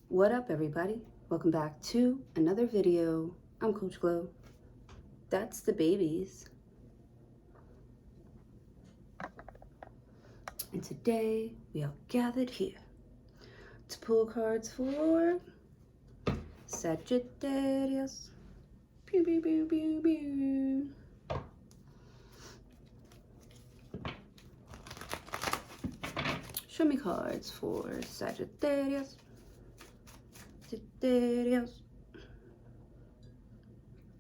What up, everybody? Welcome back to another video. I'm Coach Glow. That's the babies. And today we are gathered here to pull cards for Sagittarius. Pew, pew, pew, pew, pew. Show me cards for Sagittarius. Sagittarius.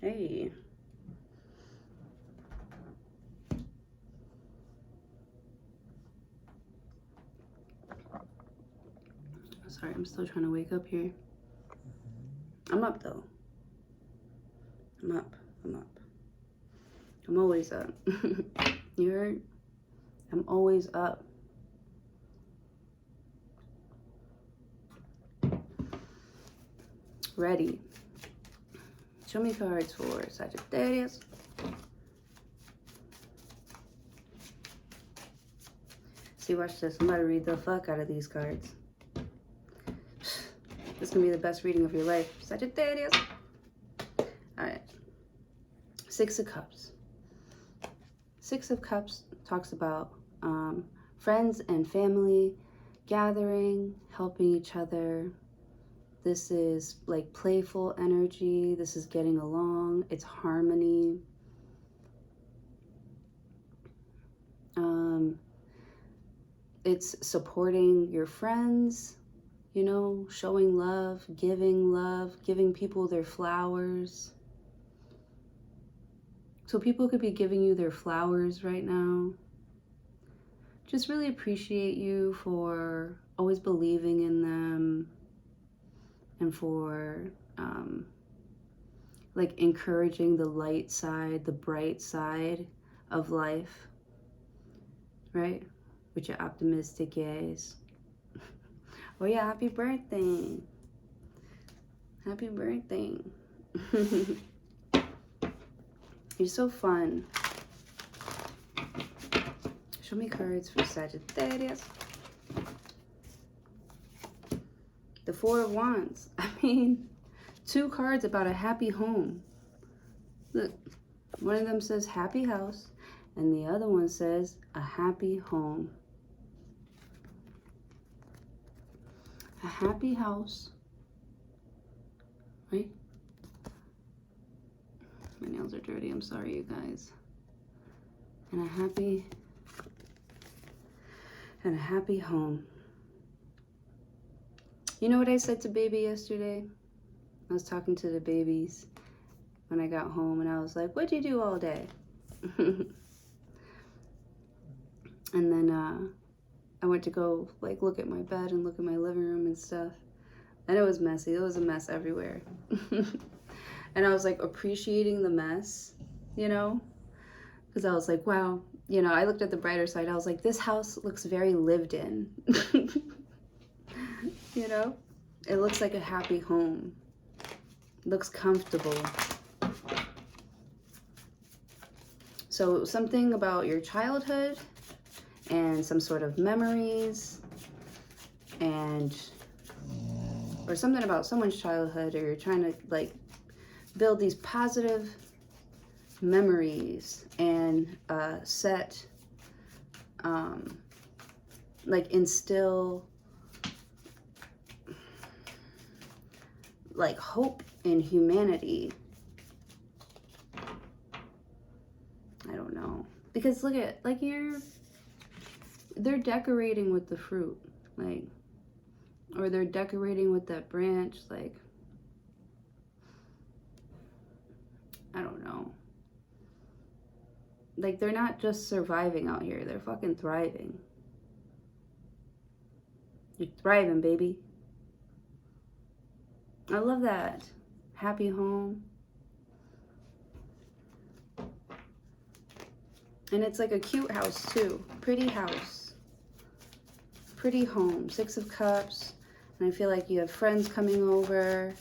Hey. Sorry, I'm still trying to wake up here. I'm up though. I'm up. I'm always up. You heard? I'm always up. Ready. Show me cards for Sagittarius. See, watch this. I'm about to read the fuck out of these cards. This is going to be the best reading of your life. Sagittarius. Alright. Six of Cups. Six of Cups talks about friends and family gathering, helping each other. This is like playful energy. This is getting along. It's harmony. It's supporting your friends, you know, showing love, giving people their flowers. So people could be giving you their flowers right now. Just really appreciate you for always believing in them and for like encouraging the light side, the bright side of life, right? With your optimistic gaze. Oh yeah, happy birthday. Happy birthday. You're so fun. Show me cards for Sagittarius. The Four of Wands. I mean, two cards about a happy home. Look, one of them says happy house, and the other one says a happy home. A happy house, right? My nails are dirty, I'm sorry, you guys. And a happy home. You know what I said to baby yesterday? I was talking to the babies when I got home, and I was like, what'd you do all day? And then I went to go like look at my bed and look at my living room and stuff. And it was messy. There was a mess everywhere. And I was like appreciating the mess, you know? Because I was like, wow, you know, I looked at the brighter side. I was like, this house looks very lived in. You know? It looks like a happy home. It looks comfortable. So something about your childhood and some sort of memories or something about someone's childhood, or you're trying to like build these positive memories and set like instill like hope in humanity. I don't know, because look at like they're decorating with the fruit, like, or they're decorating with that branch, like, I don't know. Like, they're not just surviving out here, they're fucking thriving. You're thriving, baby. I love that. Happy home. And it's like a cute house too. Pretty house. Pretty home. Six of Cups. And I feel like you have friends coming over.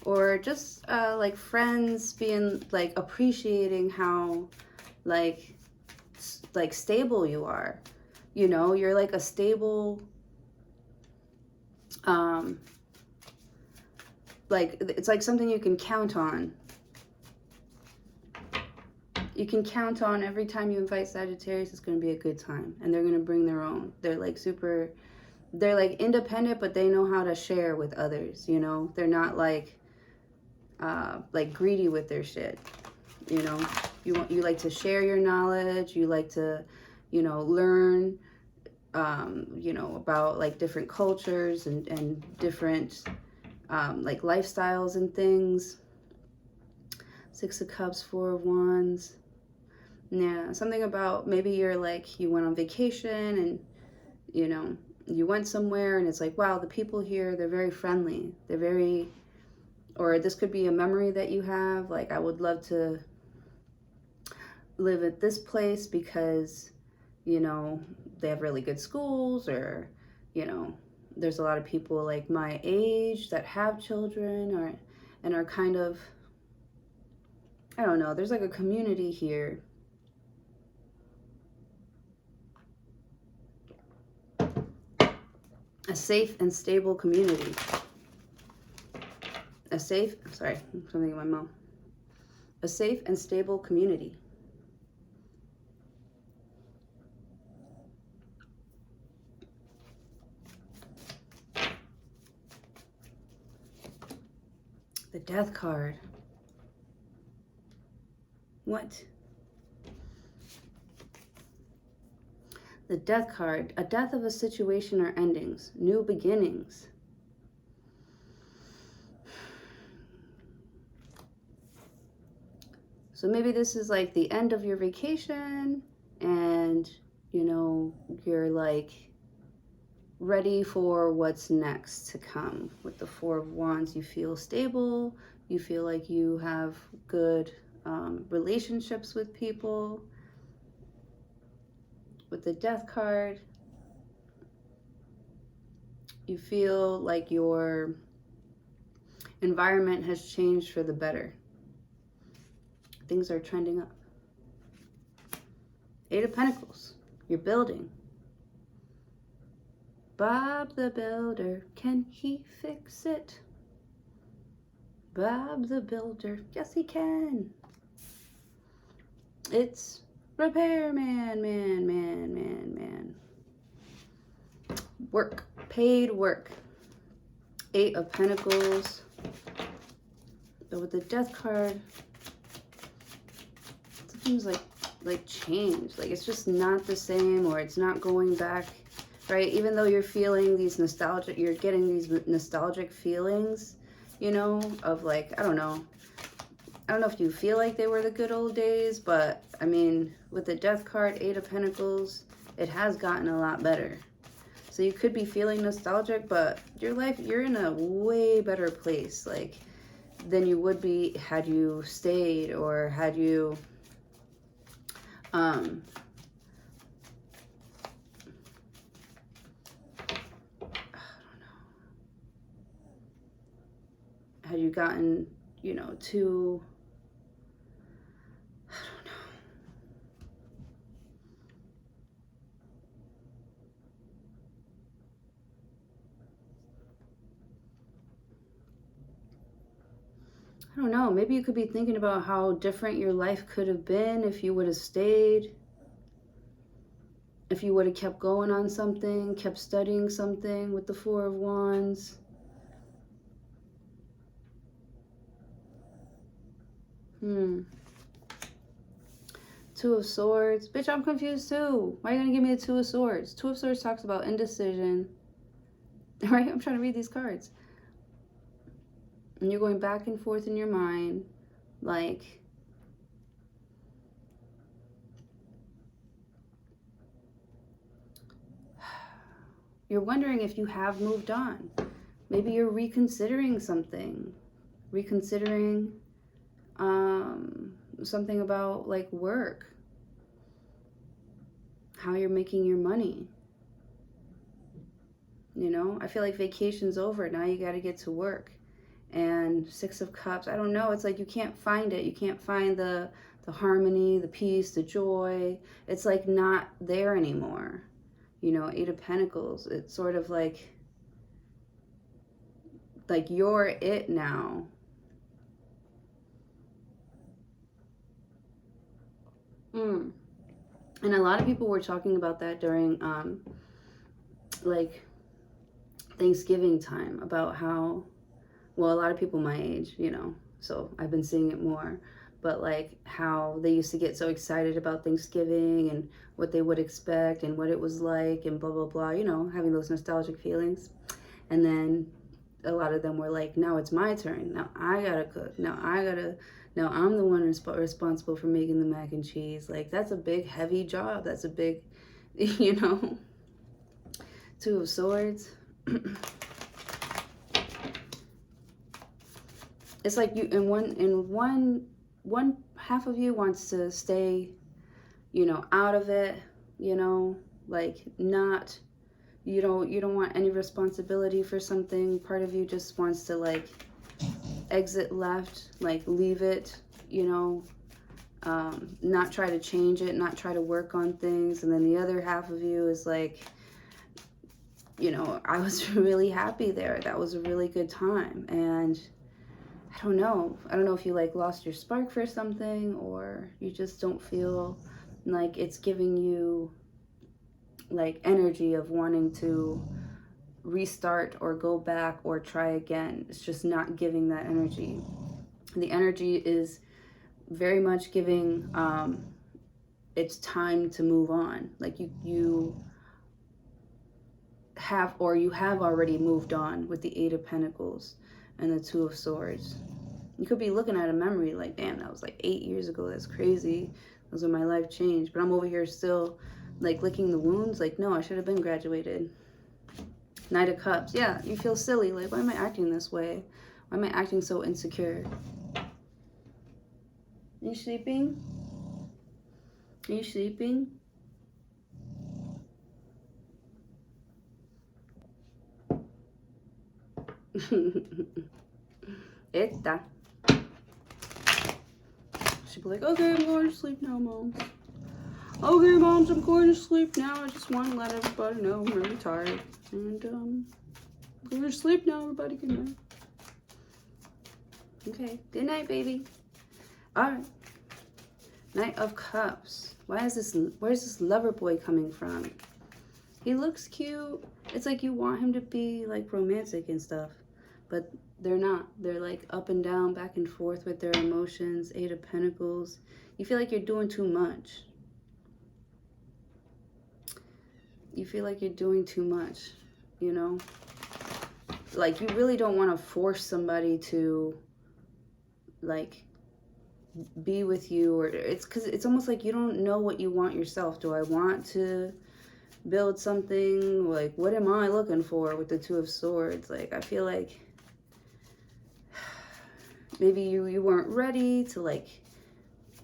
Or just like friends being like appreciating how like stable you are. You know, you're like a stable Like, it's like something you can count on. You can count on every time you invite Sagittarius, it's going to be a good time. And they're going to bring their own. They're like they're like independent, but they know how to share with others, you know? They're not like greedy with their shit, you know? You like to share your knowledge. You like to, you know, learn, you know, about like different cultures and different like lifestyles and things. Six of Cups, Four of Wands. Yeah, something about maybe you're like, you went on vacation and, you know, you went somewhere and it's like, wow, the people here, they're very friendly. They're very, or this could be a memory that you have. Like, I would love to live at this place because, you know, they have really good schools, or, you know, there's a lot of people like my age that have children or, and are kind of, I don't know, there's like a community here. A safe and stable community. A safe, sorry, something in my mouth. A safe and stable community. The Death card. What? The Death card. A death of a situation or endings. New beginnings. So maybe this is like the end of your vacation and, you know, you're like ready for what's next to come. With the Four of Wands, you feel stable. You feel like you have good relationships with people. With the Death card, you feel like your environment has changed for the better. Things are trending up. Eight of Pentacles, you're building. Bob the Builder, can he fix it? Bob the Builder, yes he can. It's repairman, man. Work, paid work. Eight of Pentacles. But with the Death card, something's like change. Like it's just not the same, or it's not going back, right? Even though you're feeling these nostalgic, you're getting these nostalgic feelings, you know, of like, I don't know if you feel like they were the good old days, but I mean, with the Death card, Eight of Pentacles, it has gotten a lot better. So you could be feeling nostalgic, but your life, you're in a way better place, like, than you would be had you stayed, or had you, I don't know, had you gotten, you know, too, I don't know, maybe you could be thinking about how different your life could have been if you would have stayed, if you would have kept going on something, kept studying something with the Four of Wands. Two of Swords. Bitch, I'm confused too. Why are you going to give me a Two of Swords? Two of Swords talks about indecision. Right? I'm trying to read these cards. And you're going back and forth in your mind. Like, you're wondering if you have moved on. Maybe you're reconsidering something. Reconsidering something about like work. How you're making your money. You know, I feel like vacation's over. Now you got to get to work. And Six of Cups, I don't know. It's like you can't find it. You can't find the harmony, the peace, the joy. It's like not there anymore. You know, Eight of Pentacles. It's sort of like like you're it now. And a lot of people were talking about that during like Thanksgiving time, about how, well, a lot of people my age, you know, so I've been seeing it more, but like how they used to get so excited about Thanksgiving and what they would expect and what it was like and blah, blah, blah, you know, having those nostalgic feelings. And then a lot of them were like, now it's my turn. Now I gotta cook. Now I'm the one responsible for making the mac and cheese. Like, that's a big, heavy job. That's a big, you know, Two of Swords. It's like you, in one half of you wants to stay, you know, out of it, you know, like not, you don't want any responsibility for something. Part of you just wants to like exit left, like leave it, you know, not try to change it, not try to work on things. And then the other half of you is like, you know, I was really happy there. That was a really good time. And I don't know if you like lost your spark for something, or you just don't feel like it's giving you like energy of wanting to restart or go back or try again. It's just not giving that energy. The energy is very much giving it's time to move on. Like you have already moved on with the Eight of Pentacles and the Two of Swords. You could be looking at a memory like, damn, that was like 8 years ago. That's crazy. Those are my life changed. But I'm over here still like licking the wounds. Like, no, I should have been graduated. Knight of Cups. Yeah, you feel silly. Like, why am I acting this way? Why am I acting so insecure? Are you sleeping? Are you sleeping? Esta. She'd be like, okay, I'm going to sleep now, Mom. Okay, Moms, I'm going to sleep now. I just want to let everybody know I'm really tired. And, I'm going to sleep now, everybody. Good night. Okay, good night, baby. Alright. Knight of Cups. Where's this lover boy coming from? He looks cute. It's like you want him to be, like, romantic and stuff. But they're not. They're, like, up and down, back and forth with their emotions. Eight of Pentacles. You feel like you're doing too much. You feel like you're doing too much, you know? Like, you really don't want to force somebody to, like, be with you. Or it's because it's almost like you don't know what you want yourself. Do I want to build something? Like, what am I looking for with the Two of Swords? Like, I feel like maybe you weren't ready to, like,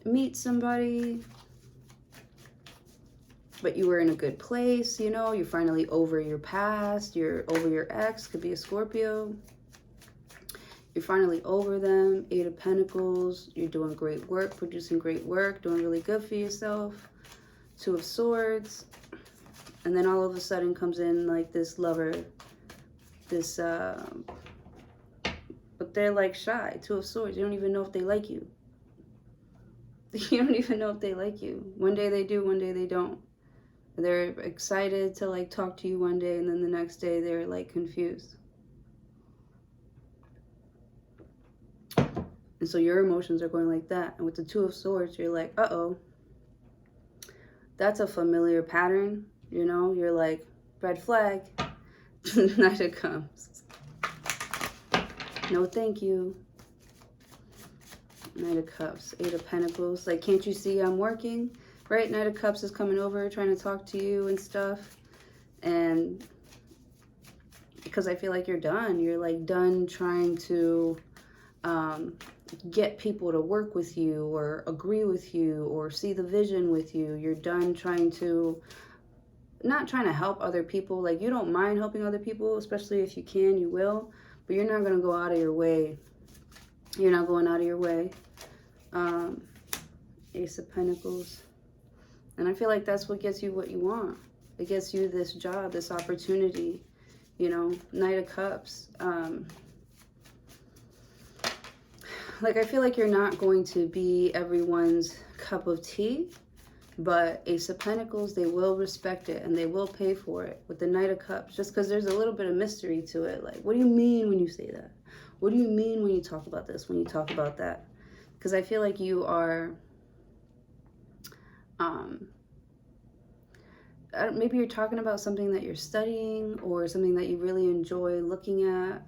meet somebody, but you were in a good place, you know? You're finally over your past. You're over your ex. Could be a Scorpio. You're finally over them. Eight of Pentacles. You're doing great work, producing great work, doing really good for yourself. Two of Swords. And then all of a sudden comes in, like, this lover. This, but they're, like, shy. Two of Swords. You don't even know if they like you. You don't even know if they like you. One day they do, one day they don't. They're excited to, like, talk to you one day, and then the next day they're, like, confused. And so your emotions are going like that. And with the Two of Swords, you're like, uh-oh. That's a familiar pattern, you know? You're like, red flag. Knight of Cups. No, thank you. Knight of Cups. Eight of Pentacles. Like, can't you see I'm working? Right? Knight of Cups is coming over, trying to talk to you and stuff. And because I feel like you're done. You're, like, done trying to get people to work with you or agree with you or see the vision with you. You're done trying to, not trying to help other people. Like, you don't mind helping other people, especially if you can, you will. But you're not going to go out of your way. You're not going out of your way. Ace of Pentacles. And I feel like that's what gets you what you want. It gets you this job, this opportunity, you know. Knight of Cups. like, I feel like you're not going to be everyone's cup of tea, but Ace of Pentacles, they will respect it and they will pay for it with the Knight of Cups, just because there's a little bit of mystery to it. Like, what do you mean when you say that? What do you mean when you talk about this, when you talk about that? Because I feel like you are, maybe you're talking about something that you're studying or something that you really enjoy looking at.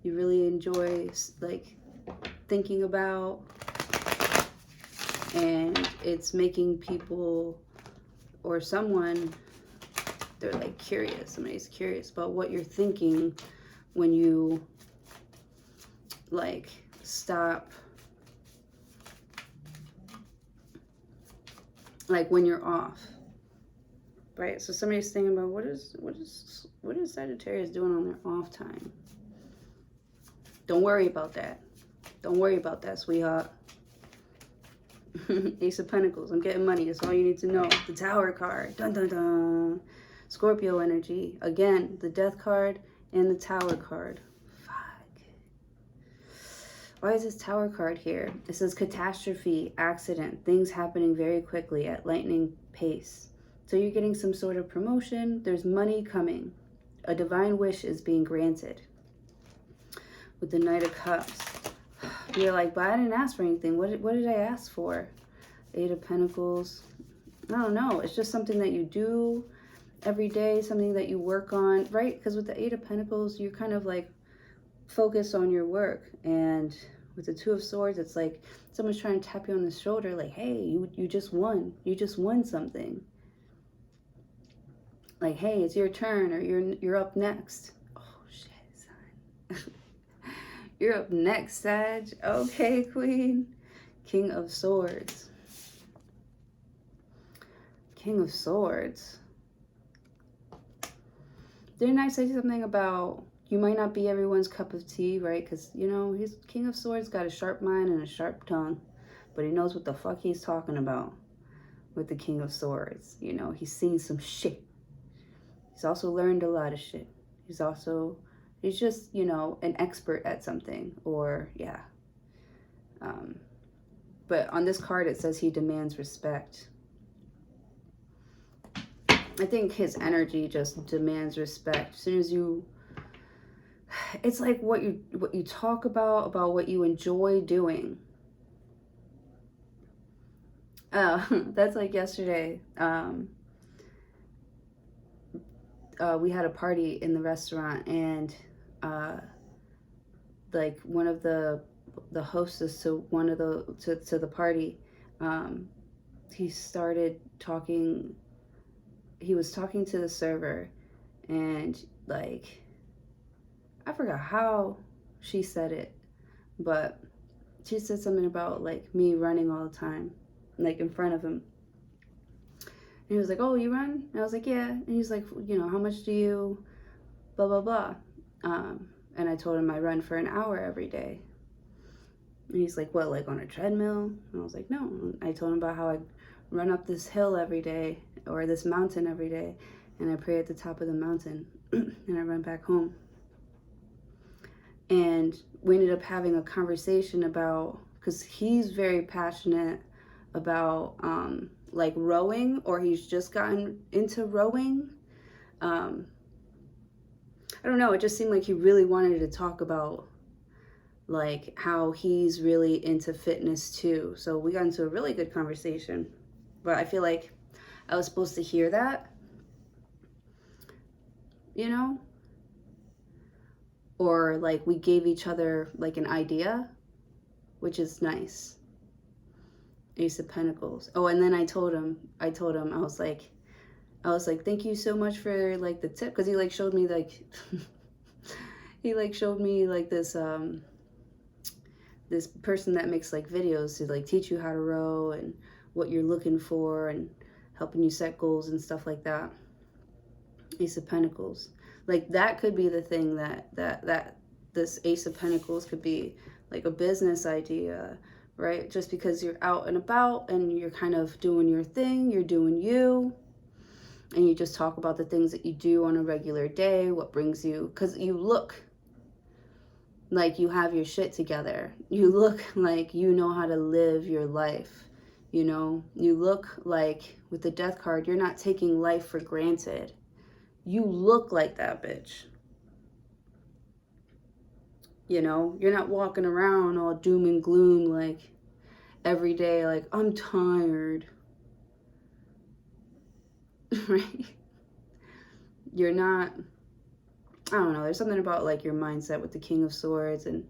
You really enjoy, like, thinking about, and it's making people or someone, they're like curious. Somebody's curious about what you're thinking when you, like, stop, like when you're off, right? So somebody's thinking about what is Sagittarius doing on their off time. Don't worry about that. Don't worry about that, sweetheart. Ace of Pentacles. I'm getting money. That's all you need to know. The Tower card. Dun, dun, dun. Scorpio energy. Again, the Death card and the Tower card. Fuck. Why is this Tower card here? It says catastrophe, accident, things happening very quickly at lightning pace. So you're getting some sort of promotion. There's money coming. A divine wish is being granted. With the Knight of Cups. You're like, but I didn't ask for anything. What did I ask for? Eight of Pentacles. I don't know. It's just something that you do every day, something that you work on, right? Because with the Eight of Pentacles, you're kind of like focused on your work. And with the Two of Swords, it's like someone's trying to tap you on the shoulder, like, hey, you just won. You just won something. Like, hey, it's your turn, or you're up next. Oh, shit, son. You're up next, Sag. Okay, Queen. King of Swords. King of Swords. Didn't I say something about you might not be everyone's cup of tea, right? Because, you know, he's King of Swords, got a sharp mind and a sharp tongue. But he knows what the fuck he's talking about with the King of Swords. You know, he's seen some shit. He's also learned a lot of shit. He's just, you know, an expert at something, or, yeah. But on this card, it says he demands respect. I think his energy just demands respect. As soon as you, it's like what you talk about what you enjoy doing. That's like yesterday. We had a party in the restaurant, and like one of the hostess to one of to the party, he started talking. He was talking to the server, and like, I forgot how she said it, but she said something about like me running all the time, like in front of him. And he was like, oh, you run? And I was like, yeah. And he's like, you know, how much do you, blah, blah, blah. And I told him I run for an hour every day. And he's like, what, like on a treadmill? And I was like, no. And I told him about how I run up this hill every day, or this mountain every day, and I pray at the top of the mountain, and I run back home. And we ended up having a conversation about, because he's very passionate about like rowing, or he's just gotten into rowing. I don't know, it just seemed like he really wanted to talk about like how he's really into fitness too. So we got into a really good conversation, but I feel like I was supposed to hear that, you know, or like we gave each other like an idea, which is nice. Ace of Pentacles. Oh, and then I told him, I was like, thank you so much for like the tip, because he like showed me like he like showed me like this this person that makes like videos to like teach you how to row and what you're looking for and helping you set goals and stuff like that. Ace of Pentacles. Like that could be the thing that this Ace of Pentacles could be, like a business idea, right? Just because you're out and about and you're kind of doing your thing, you're doing you, and you just talk about the things that you do on a regular day, what brings you, because you look like you have your shit together. You look like you know how to live your life. You know, you look like, with the Death card, you're not taking life for granted. You look like that bitch. You know, you're not walking around all doom and gloom like every day, like, I'm tired. Right? You're not, I don't know, there's something about like your mindset with the King of Swords and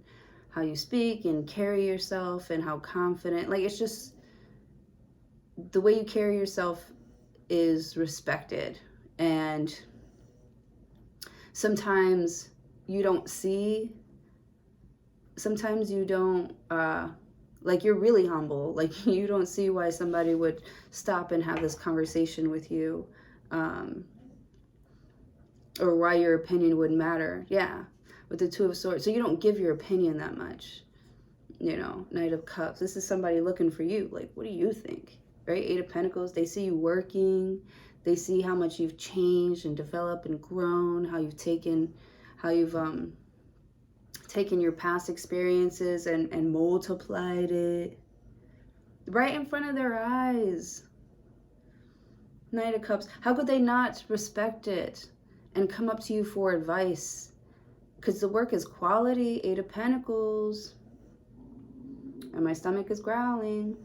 how you speak and carry yourself and how confident, like it's just the way you carry yourself is respected. And sometimes you don't see, sometimes you don't, like you're really humble. Like you don't see why somebody would stop and have this conversation with you, or why your opinion would matter. Yeah, with the Two of Swords. So you don't give your opinion that much. You know, Knight of Cups. This is somebody looking for you. Like, what do you think? Right? Eight of Pentacles. They see you working. They see how much you've changed and developed and grown. How you've taken your past experiences and multiplied it. Right in front of their eyes. Knight of Cups. How could they not respect it and come up to you for advice? Because the work is quality. Eight of Pentacles. And my stomach is growling.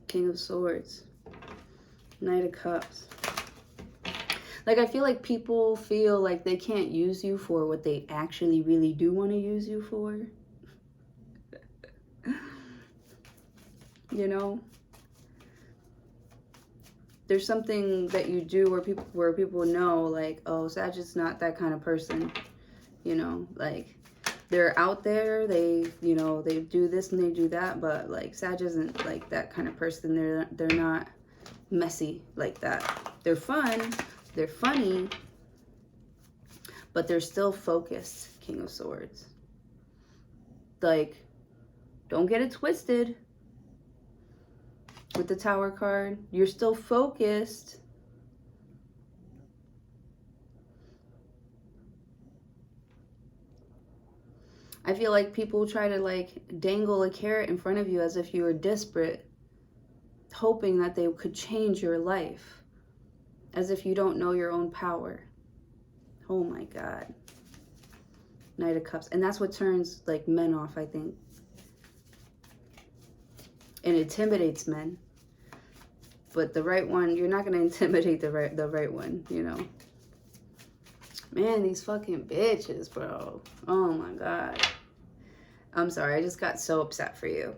King of Swords. Knight of Cups. Like, I feel like people feel like they can't use you for what they actually really do want to use you for. You know? There's something that you do where people know, like, oh, Sag is not that kind of person. You know, like, they're out there, they, you know, they do this and they do that, but like Sag isn't like that kind of person. They're not messy like that. They're fun, they're funny, but they're still focused. King of Swords. Like, don't get it twisted. With the Tower card, you're still focused. I feel like people try to like dangle a carrot in front of you as if you were desperate, hoping that they could change your life, as if you don't know your own power. Oh my God. Knight of Cups. And that's what turns like men off, I think. And intimidates men. But the right one, you're not going to intimidate the right one, you know. Man, these fucking bitches, bro. Oh my God. I'm sorry, I just got so upset for you.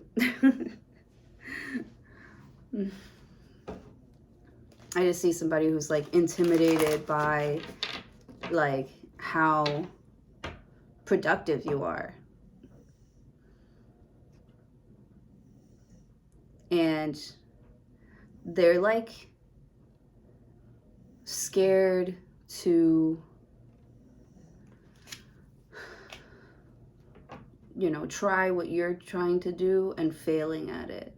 I just see somebody who's like intimidated by like how productive you are. And they're like scared to, you know, try what you're trying to do and failing at it.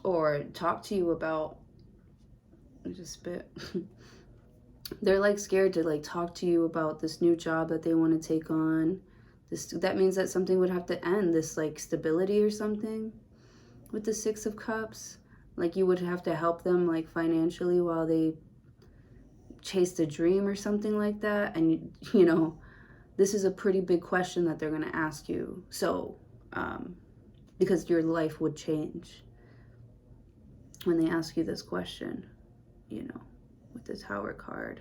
Or talk to you about, just spit. They're like scared to like talk to you about this new job that they want to take on. That means that something would have to end, this like stability or something. With the Six of Cups, like you would have to help them like financially while they chase a dream or something like that. And you know, this is a pretty big question that they're going to ask you. So, because your life would change when they ask you this question, you know, with the Tower card.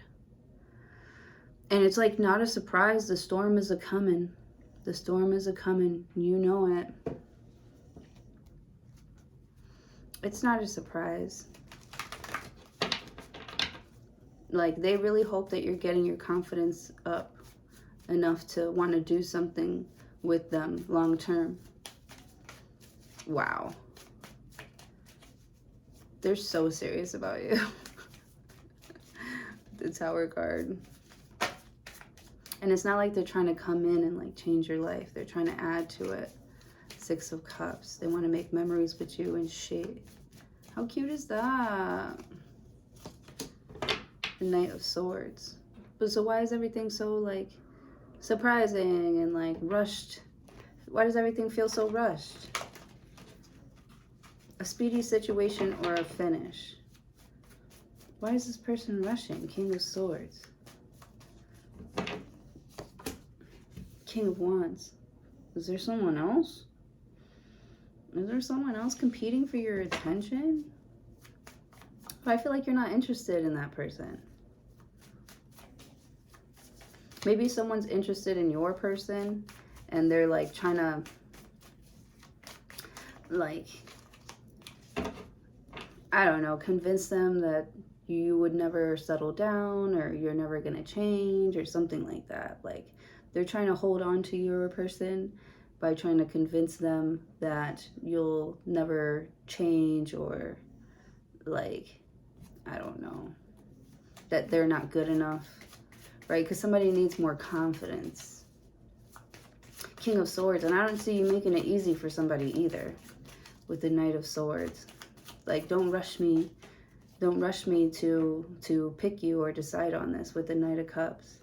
And it's like not a surprise. The storm is a-coming. The storm is a-coming. You know it. It's not a surprise. Like, they really hope that you're getting your confidence up enough to want to do something with them long term. Wow. They're so serious about you. The Tower card. And it's not like they're trying to come in and like change your life. They're trying to add to it. Six of Cups. They want to make memories with you and shit. How cute is that? The Knight of Swords. But so why is everything so like surprising and like rushed? Why does everything feel so rushed? A speedy situation or a finish? Why is this person rushing? King of Swords. King of Wands. Is there someone else? Is there someone else competing for your attention? But I feel like you're not interested in that person. Maybe someone's interested in your person and they're like trying to like, I don't know, convince them that you would never settle down or you're never going to change or something like that. Like they're trying to hold on to your person by trying to convince them that you'll never change or like, I don't know, that they're not good enough, right? Because somebody needs more confidence. King of Swords, and I don't see you making it easy for somebody either with the Knight of Swords. Like, don't rush me. Don't rush me to pick you or decide on this with the Knight of Cups.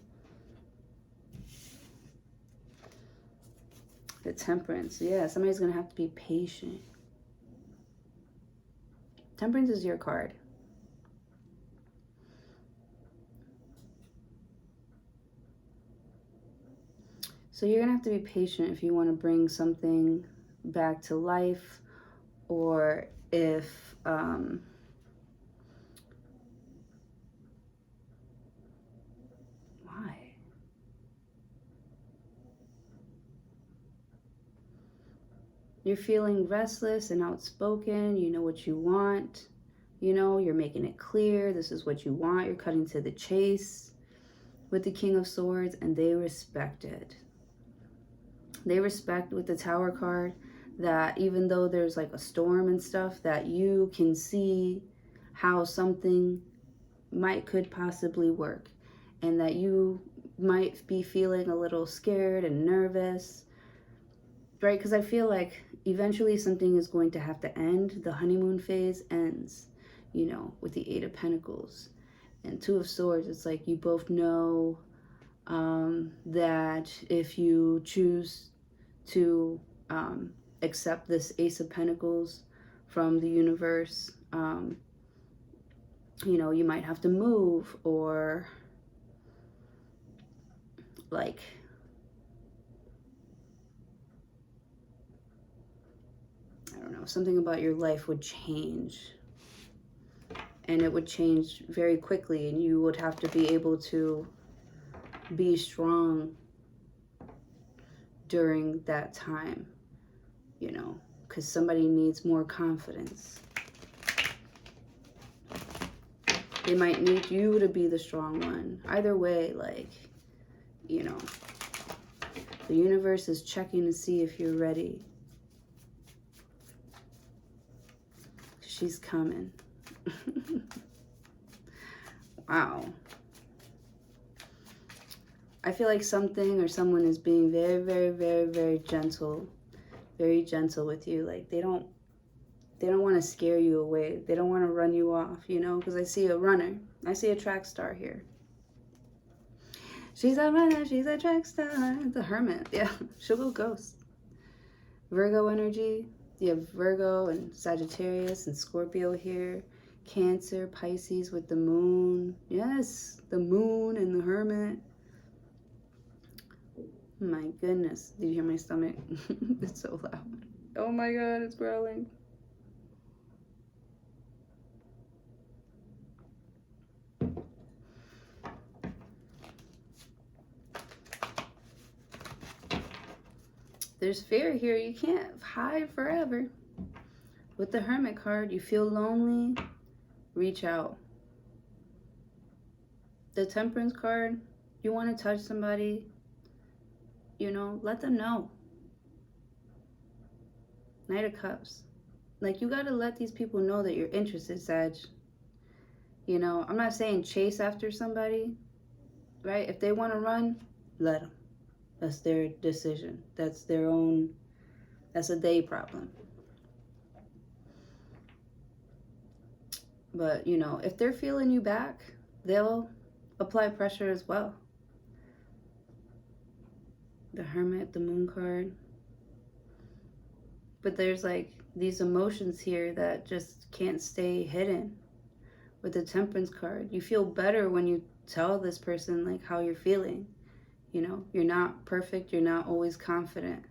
The Temperance. Yeah, somebody's going to have to be patient. Temperance is your card. So you're going to have to be patient if you want to bring something back to life, or if why? You're feeling restless and outspoken. You know what you want. You know, you're making it clear. This is what you want. You're cutting to the chase with the King of Swords, and they respect it. They respect with the Tower card that even though there's like a storm and stuff, that you can see how something could possibly work, and that you might be feeling a little scared and nervous, right? Because I feel like eventually something is going to have to end. The honeymoon phase ends, you know, with the Eight of Pentacles and Two of Swords. It's like you both know that if you choose to accept this Ace of Pentacles from the universe, you know, you might have to move, or like, I don't know, something about your life would change, and it would change very quickly, and you would have to be able to be strong during that time, you know, because somebody needs more confidence. They might need you to be the strong one. Either way, like, you know, the universe is checking to see if you're ready. She's coming. Wow. I feel like something or someone is being very, very, very, very gentle with you. Like they don't want to scare you away. They don't want to run you off, you know, because I see a runner. I see a track star here. She's a runner, she's a track star. The Hermit, yeah, she'll go ghost. Virgo energy. You have Virgo and Sagittarius and Scorpio here. Cancer, Pisces with the moon. Yes, the moon and the Hermit. My goodness. Did you hear my stomach? It's so loud. Oh my God, it's growling. There's fear here. You can't hide forever. With the Hermit card, you feel lonely, reach out. The Temperance card, you want to touch somebody, you know, let them know. Knight of Cups. Like, you got to let these people know that you're interested, Sag. You know, I'm not saying chase after somebody, right? If they want to run, let them. That's their decision. That's their own, that's a they problem. But, you know, if they're feeling you back, they'll apply pressure as well. The Hermit, the Moon card. But there's like these emotions here that just can't stay hidden. With the Temperance card, you feel better when you tell this person like how you're feeling. You know, you're not perfect, you're not always confident,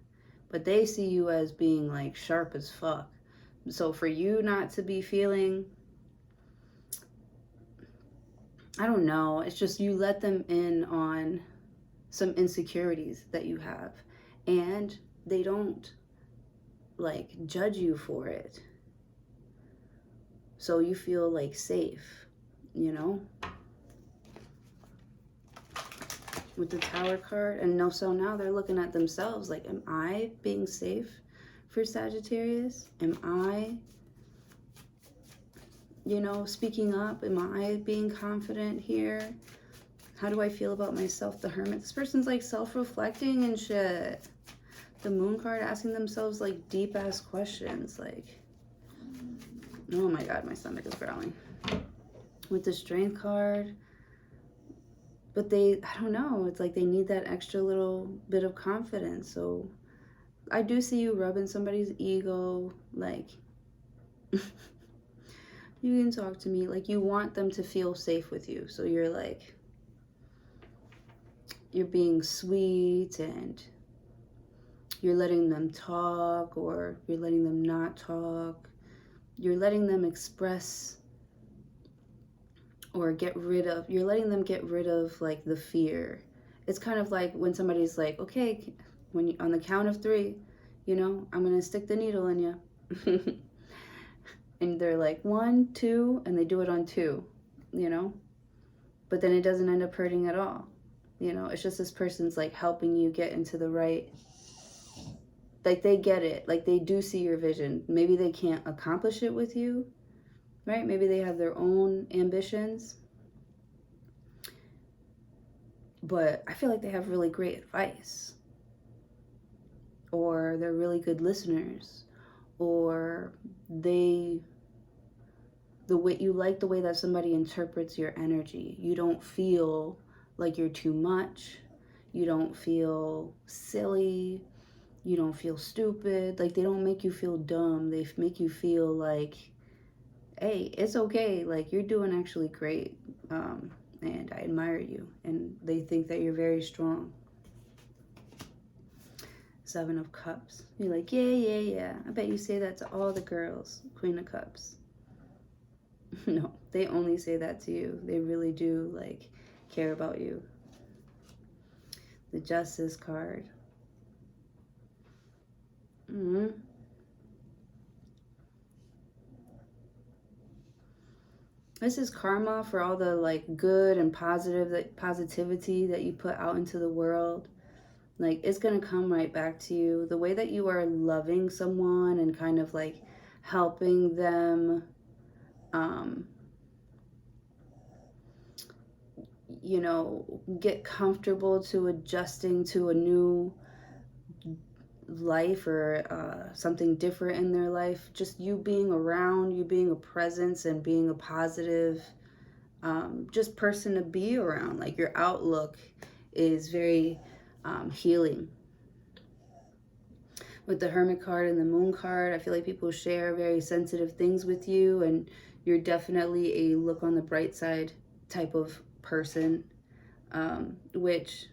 but they see you as being like sharp as fuck. So for you not to be feeling, I don't know, it's just you let them in on some insecurities that you have, and they don't like judge you for it. So you feel like safe, you know? With the Tower card. And no, so now they're looking at themselves like, am I being safe for Sagittarius? Am I, you know, speaking up? Am I being confident here? How do I feel about myself? The Hermit. This person's like self-reflecting and shit. The Moon card, asking themselves like deep ass questions. Like, oh my God, my stomach is growling. With the Strength card, but they, I don't know, it's like they need that extra little bit of confidence. So I do see you rubbing somebody's ego, like, you can talk to me. Like, you want them to feel safe with you. So you're like, you're being sweet and you're letting them talk, or you're letting them not talk. You're letting them express or get rid of, you're letting them get rid of like the fear. It's kind of like when somebody's like, okay, when you, on the count of 3, you know, I'm gonna stick the needle in you. And they're like 1, 2, and they do it on 2, you know, but then it doesn't end up hurting at all. You know, it's just this person's like helping you get into the right, like they get it, like they do see your vision. Maybe they can't accomplish it with you, right? Maybe they have their own ambitions, but I feel like they have really great advice, or they're really good listeners, or the way you like the way that somebody interprets your energy. You don't feel like you're too much. You don't feel silly. You don't feel stupid. Like, they don't make you feel dumb. They make you feel like, hey, it's okay. Like, you're doing actually great. And I admire you. And they think that you're very strong. 7 of Cups. You're like, yeah. I bet you say that to all the girls. Queen of Cups. No, they only say that to you. They really do, like, care about you. The Justice card. This is karma for all the like good and positive, like positivity that you put out into the world. Like, it's gonna come right back to you. The way that you are loving someone and kind of like helping them, you know, get comfortable to adjusting to a new life, or something different in their life. Just you being around, you being a presence and being a positive just person to be around. Like, your outlook is very healing. With the Hermit card and the Moon card, I feel like people share very sensitive things with you, and you're definitely a look on the bright side type of person, which,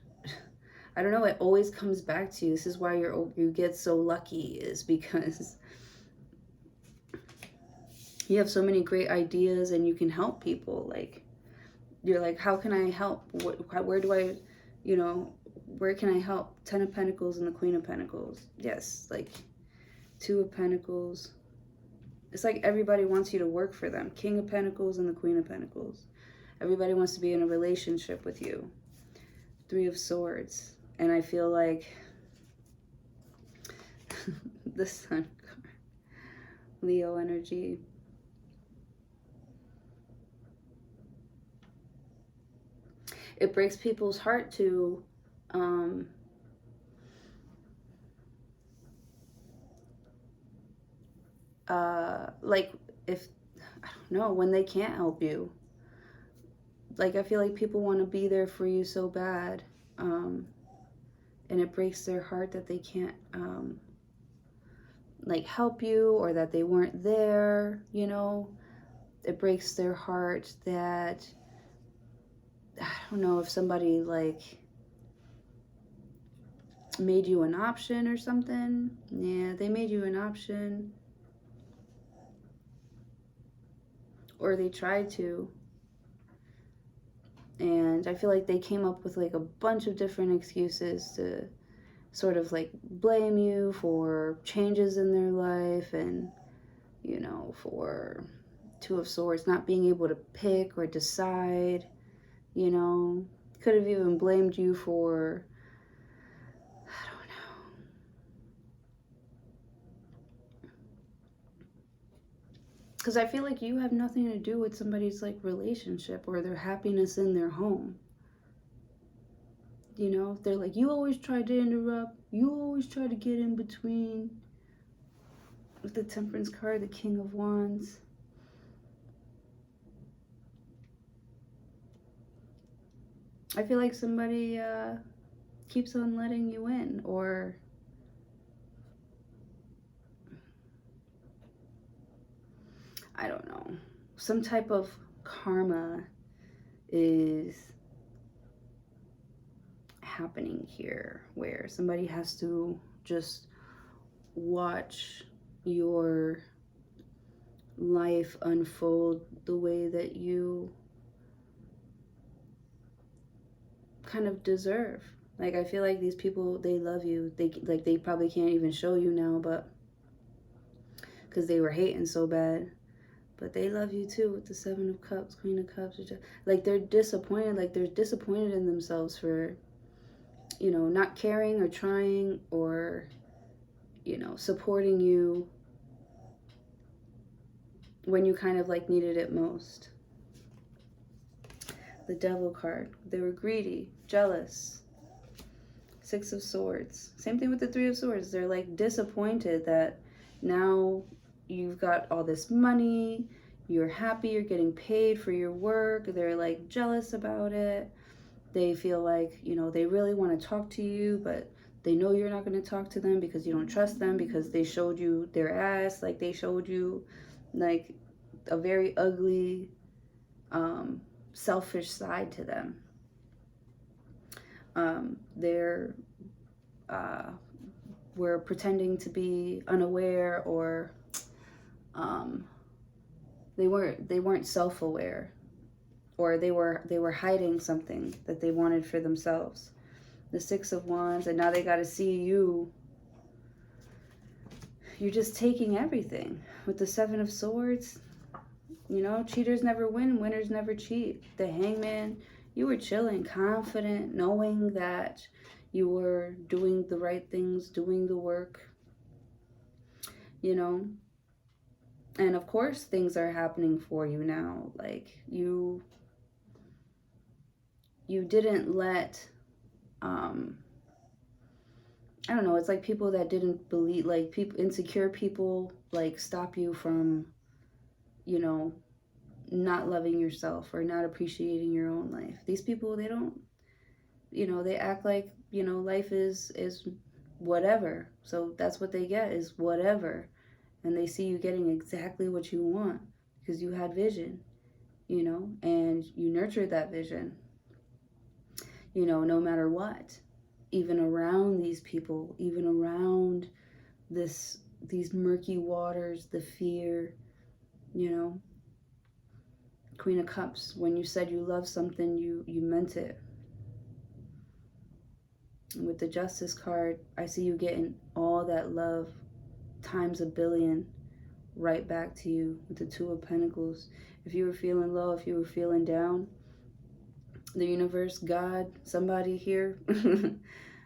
I don't know, it always comes back to you. This is why you get so lucky, is because you have so many great ideas and you can help people. Like, you're like, how can I help? Where do I, you know, where can I help? 10 of Pentacles and the Queen of Pentacles. Yes, like 2 of Pentacles. It's like everybody wants you to work for them. King of Pentacles and the Queen of Pentacles. Everybody wants to be in a relationship with you. 3 of Swords. And I feel like the Sun card. Leo energy. It breaks people's heart to like, if, I don't no, when they can't help you. Like, I feel like people want to be there for you so bad, and it breaks their heart that they can't, like, help you, or that they weren't there, you know. It breaks their heart that, I don't know, if somebody, like, made you an option or something. Yeah, they made you an option, or they tried to. And I feel like they came up with like a bunch of different excuses to sort of like blame you for changes in their life, and, you know, for Two of Swords not being able to pick or decide, you know. Could have even blamed you for, I don't know. Because I feel like you have nothing to do with somebody's like relationship or their happiness in their home. You know, they're like, you always try to interrupt, you always try to get in between. With the Temperance card, the King of Wands. I feel like somebody keeps on letting you in, or I don't know, some type of karma is happening here, where somebody has to just watch your life unfold the way that you kind of deserve. Like, I feel like these people, they love you. They probably can't even show you now, but because they were hating so bad. But they love you too, with the Seven of Cups, Queen of Cups. Like, they're disappointed. Like, they're disappointed in themselves for, you know, not caring or trying, or, you know, supporting you when you kind of like needed it most. The Devil card. They were greedy, jealous. Six of Swords. Same thing with the Three of Swords. They're like disappointed that now you've got all this money, you're happy, you're getting paid for your work. They're like jealous about it. They feel like, you know, they really want to talk to you, but they know you're not going to talk to them because you don't trust them, because they showed you their ass. Like, they showed you like a very ugly, selfish side to them. They're were pretending to be unaware, or they weren't self-aware, or they were hiding something that they wanted for themselves. The Six of Wands, and now they got to see you. You're just taking everything. With the Seven of Swords, you know, cheaters never win, winners never cheat. The Hangman, you were chilling, confident, knowing that you were doing the right things, doing the work, you know. And of course, things are happening for you now. Like, you didn't let, I don't know, it's like people that didn't believe, like people, insecure people, like stop you from, you know, not loving yourself or not appreciating your own life. These people, they don't, you know, they act like, you know, life is whatever. So that's what they get, is whatever. And they see you getting exactly what you want because you had vision, you know, and you nurtured that vision, you know, no matter what. Even around these people, even around these murky waters, the fear, you know. Queen of Cups, when you said you love something, you meant it. And with the Justice card, I see you getting all that love times a billion right back to you with the Two of Pentacles. If you were feeling low, if you were feeling down, the universe, God, somebody here,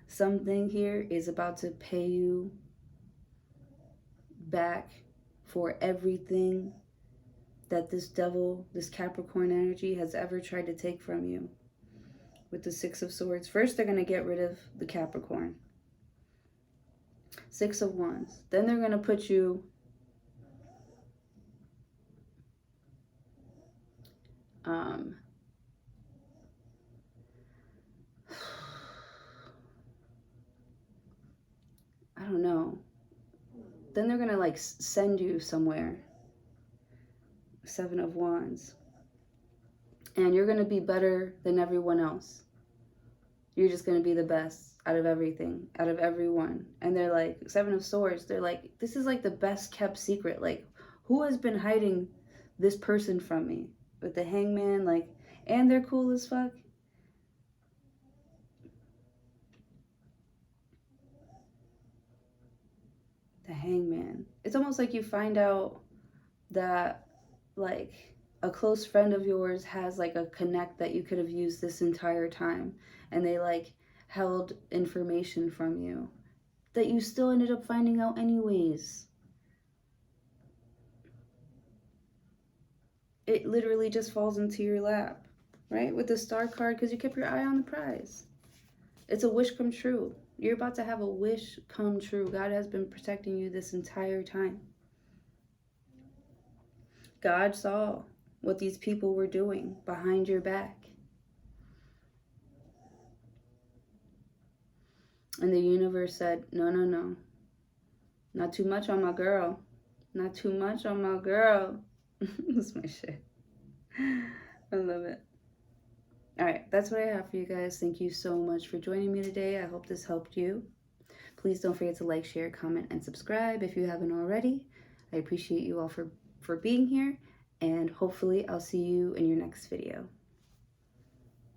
something here is about to pay you back for everything that this devil, this Capricorn energy has ever tried to take from you. With the Six of Swords, first they're going to get rid of the Capricorn. Six of Wands. Then they're going to put you I don't know. Then they're gonna like send you somewhere. 7 of Wands. And you're gonna be better than everyone else. You're just gonna be the best out of everything, out of everyone. And they're like, 7 of Swords, they're like, this is like the best kept secret. Like, who has been hiding this person from me? With the Hangman, like, and they're cool as fuck. The Hangman. It's almost like you find out that, like, a close friend of yours has like a connect that you could have used this entire time, and they like held information from you that you still ended up finding out anyways. It literally just falls into your lap, right? With the Star card, because you kept your eye on the prize. It's a wish come true. You're about to have a wish come true. God has been protecting you this entire time. God saw what these people were doing behind your back. And the universe said, no, no, no. Not too much on my girl. Not too much on my girl. That's my shit. I love it. All right, that's what I have for you guys. Thank you so much for joining me today. I hope this helped you. Please don't forget to like, share, comment, and subscribe if you haven't already. I appreciate you all for being here, and hopefully I'll see you in your next video.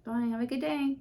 Bye, have a good day.